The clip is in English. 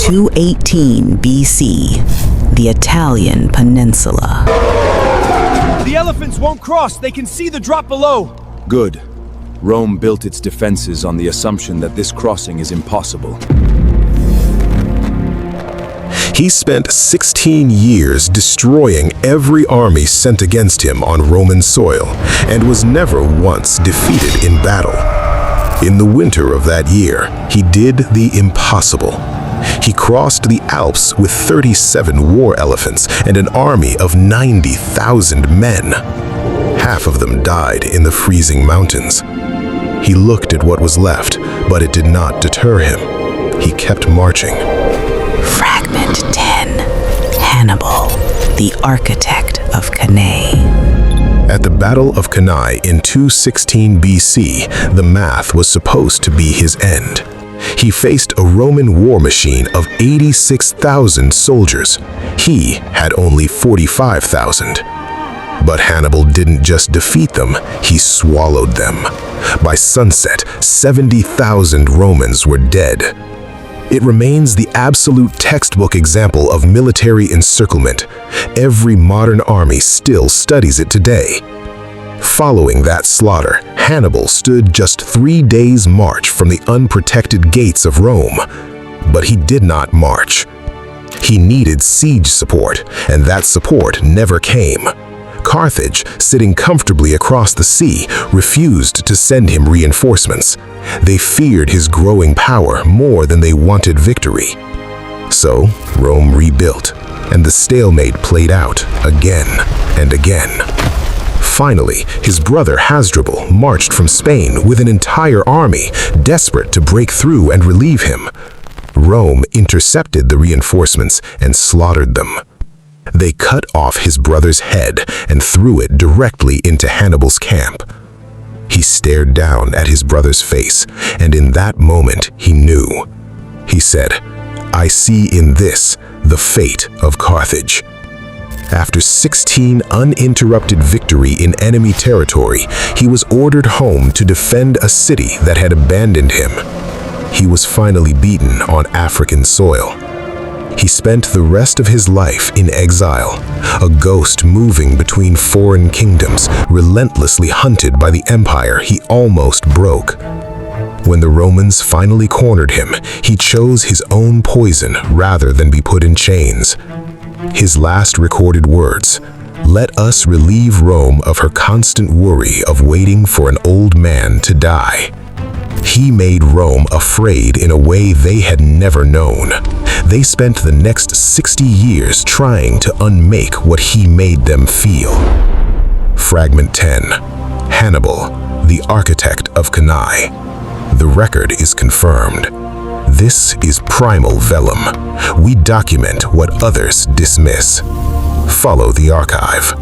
218 BC, the Italian peninsula. The elephants won't cross. They can see the drop below. Good. Rome built its defenses on the assumption that this crossing is impossible. He spent 16 years destroying every army sent against him on Roman soil and was never once defeated in battle. In the winter of that year, he did the impossible. He crossed the Alps with 37 war elephants and an army of 90,000 men. Half of them died in the freezing mountains. He looked at what was left, but it did not deter him. He kept marching. Fragment 10. Hannibal, the architect of Cannae. At the Battle of Cannae in 216 BC, the math was supposed to be his end. He faced a Roman war machine of 86,000 soldiers. He had only 45,000. But Hannibal didn't just defeat them, he swallowed them. By sunset, 70,000 Romans were dead. It remains the absolute textbook example of military encirclement. Every modern army still studies it today. Following that slaughter, Hannibal stood just 3 days' march from the unprotected gates of Rome. But he did not march. He needed siege support, and that support never came. Carthage, sitting comfortably across the sea, refused to send him reinforcements. They feared his growing power more than they wanted victory. So, Rome rebuilt, and the stalemate played out again and again. Finally, his brother Hasdrubal marched from Spain with an entire army, desperate to break through and relieve him. Rome intercepted the reinforcements and slaughtered them. They cut off his brother's head and threw it directly into Hannibal's camp. He stared down at his brother's face, and in that moment he knew. He said, "I see in this the fate of Carthage." After 16 uninterrupted victory in enemy territory, he was ordered home to defend a city that had abandoned him. He was finally beaten on African soil. He spent the rest of his life in exile, a ghost moving between foreign kingdoms, relentlessly hunted by the empire he almost broke. When the Romans finally cornered him, he chose his own poison rather than be put in chains. His last recorded words, "Let us relieve Rome of her constant worry of waiting for an old man to die." He made Rome afraid in a way they had never known. They spent the next 60 years trying to unmake what he made them feel. Fragment 10. Hannibal, the architect of Cannae. The record is confirmed. This is Primal Vellum. We document what others dismiss. Follow the archive.